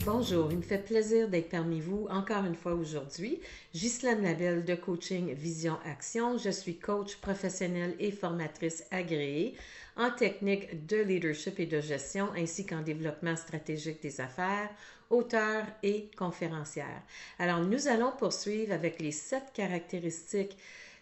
Bonjour, il me fait plaisir d'être parmi vous encore une fois aujourd'hui. Ghislaine Labelle de Coaching Vision Action. Je suis coach professionnelle et formatrice agréée en technique de leadership et de gestion ainsi qu'en développement stratégique des affaires, auteure et conférencière. Alors, nous allons poursuivre avec les 7 caractéristiques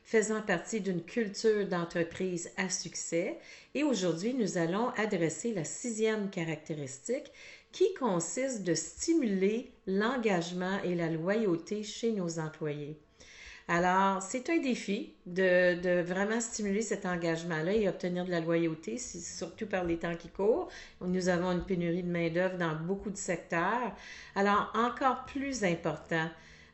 faisant partie d'une culture d'entreprise à succès. Et aujourd'hui, nous allons adresser la 6e caractéristique qui consiste de stimuler l'engagement et la loyauté chez nos employés. Alors, c'est un défi de vraiment stimuler cet engagement-là et obtenir de la loyauté, surtout par les temps qui courent. Nous avons une pénurie de main-d'œuvre dans beaucoup de secteurs. Alors, encore plus important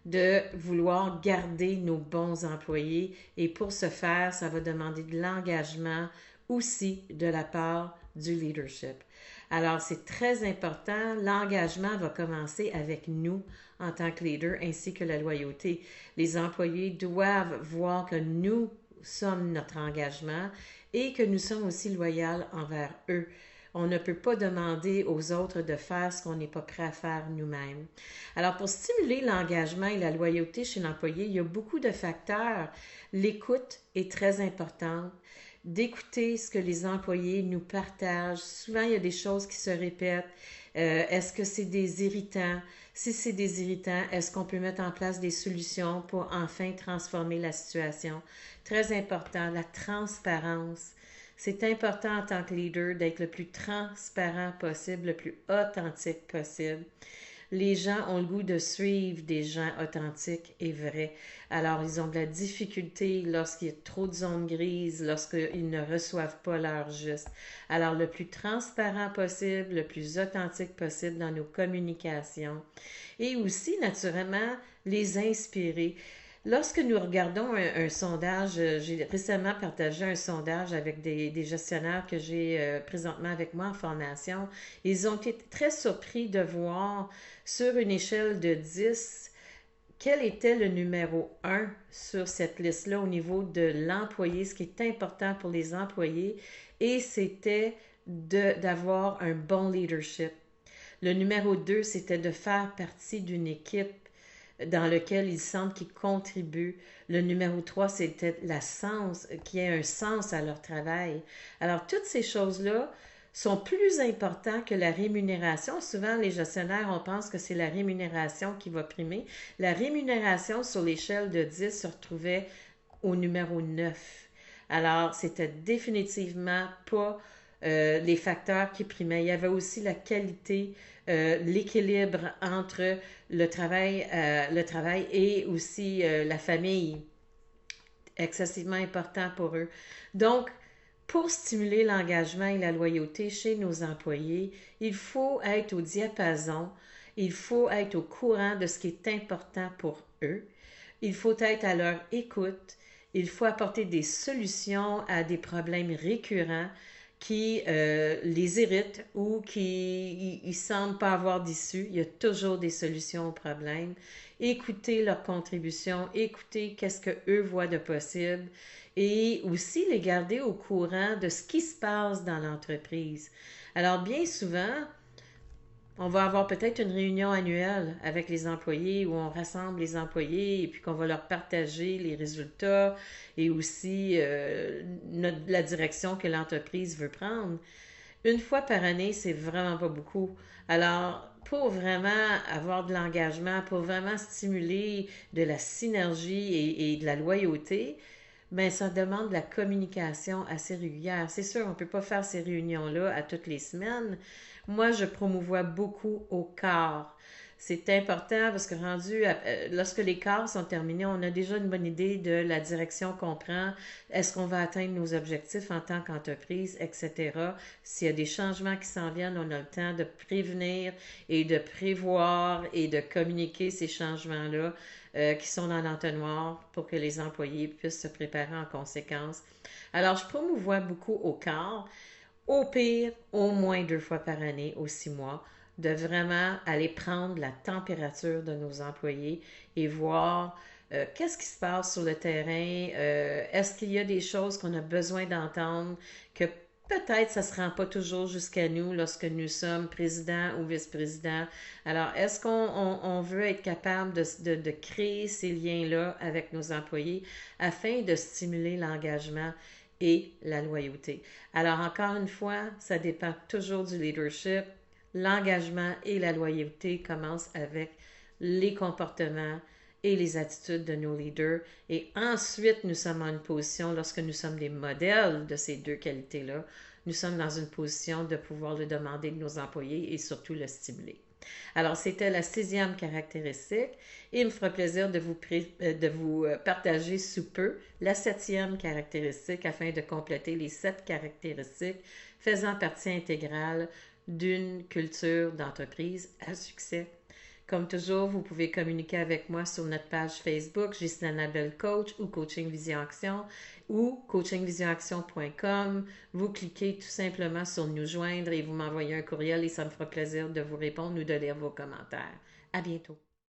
de vouloir garder nos bons employés et pour ce faire, ça va demander de l'engagement aussi de la part du leadership. Alors, c'est très important. L'engagement va commencer avec nous en tant que leader ainsi que la loyauté. Les employés doivent voir que nous sommes notre engagement et que nous sommes aussi loyaux envers eux. On ne peut pas demander aux autres de faire ce qu'on n'est pas prêt à faire nous-mêmes. Alors, pour stimuler l'engagement et la loyauté chez l'employé, il y a beaucoup de facteurs. L'écoute est très importante. D'écouter ce que les employés nous partagent. Souvent, il y a des choses qui se répètent. Est-ce que c'est des irritants? Si c'est des irritants, est-ce qu'on peut mettre en place des solutions pour enfin transformer la situation? Très important, la transparence. C'est important en tant que leader d'être le plus transparent possible, le plus authentique possible. Les gens ont le goût de suivre des gens authentiques et vrais. Alors, ils ont de la difficulté lorsqu'il y a trop de zones grises, lorsqu'ils ne reçoivent pas l'heure juste. Alors, le plus transparent possible, le plus authentique possible dans nos communications. Et aussi, naturellement, les inspirer. Lorsque nous regardons un sondage, j'ai récemment partagé un sondage avec des gestionnaires que j'ai présentement avec moi en formation. Ils ont été très surpris de voir sur une échelle de 10 quel était le numéro 1 sur cette liste-là au niveau de l'employé, ce qui est important pour les employés, et c'était d'avoir un bon leadership. Le numéro 2, c'était de faire partie d'une équipe dans lequel ils sentent qu'ils contribuent. Le numéro 3, c'était qu'il y ait un sens à leur travail. Alors, toutes ces choses-là sont plus importantes que la rémunération. Souvent, les gestionnaires, on pense que c'est la rémunération qui va primer. La rémunération sur l'échelle de 10 se retrouvait au numéro 9. Alors, c'était définitivement pas les facteurs qui primaient. Il y avait aussi la qualité, l'équilibre entre le travail et aussi la famille, excessivement important pour eux. Donc, pour stimuler l'engagement et la loyauté chez nos employés, il faut être au diapason, il faut être au courant de ce qui est important pour eux, il faut être à leur écoute, il faut apporter des solutions à des problèmes récurrents qui les irritent ou qui ne semblent pas avoir d'issue. Il y a toujours des solutions aux problèmes. Écoutez leurs contributions, écoutez qu'est-ce qu'eux voient de possible et aussi les garder au courant de ce qui se passe dans l'entreprise. Alors, bien souvent, on va avoir peut-être une réunion annuelle avec les employés où on rassemble les employés et puis qu'on va leur partager les résultats et aussi la direction que l'entreprise veut prendre. Une fois par année, c'est vraiment pas beaucoup. Alors, pour vraiment avoir de l'engagement, pour vraiment stimuler de la synergie et de la loyauté, ben ça demande de la communication assez régulière. C'est sûr, on ne peut pas faire ces réunions-là à toutes les semaines. Moi, je promouvois beaucoup au quart. C'est important parce que lorsque les quarts sont terminés, on a déjà une bonne idée de la direction qu'on prend. Est-ce qu'on va atteindre nos objectifs en tant qu'entreprise, etc. S'il y a des changements qui s'en viennent, on a le temps de prévenir et de prévoir et de communiquer ces changements-là qui sont dans l'entonnoir pour que les employés puissent se préparer en conséquence. Alors, je promouvois beaucoup au quart. Au pire, au moins 2 fois par année, aux 6 mois, de vraiment aller prendre la température de nos employés et voir qu'est-ce qui se passe sur le terrain, est-ce qu'il y a des choses qu'on a besoin d'entendre, que peut-être ça ne se rend pas toujours jusqu'à nous lorsque nous sommes président ou vice-président. Alors, est-ce qu'on veut être capable de créer ces liens-là avec nos employés afin de stimuler l'engagement et la loyauté? Alors, encore une fois, ça dépend toujours du leadership. L'engagement et la loyauté commencent avec les comportements et les attitudes de nos leaders. Et ensuite, nous sommes en une position, lorsque nous sommes des modèles de ces deux qualités-là, nous sommes dans une position de pouvoir le demander de nos employés et surtout le stimuler. Alors, c'était la 6e caractéristique et il me fera plaisir de vous partager sous peu la 7e caractéristique afin de compléter les 7 caractéristiques faisant partie intégrale d'une culture d'entreprise à succès. Comme toujours, vous pouvez communiquer avec moi sur notre page Facebook, Ghislaine Labelle Coach ou Coaching Vision Action ou coachingvisionaction.com. Vous cliquez tout simplement sur nous joindre et vous m'envoyez un courriel et ça me fera plaisir de vous répondre ou de lire vos commentaires. À bientôt.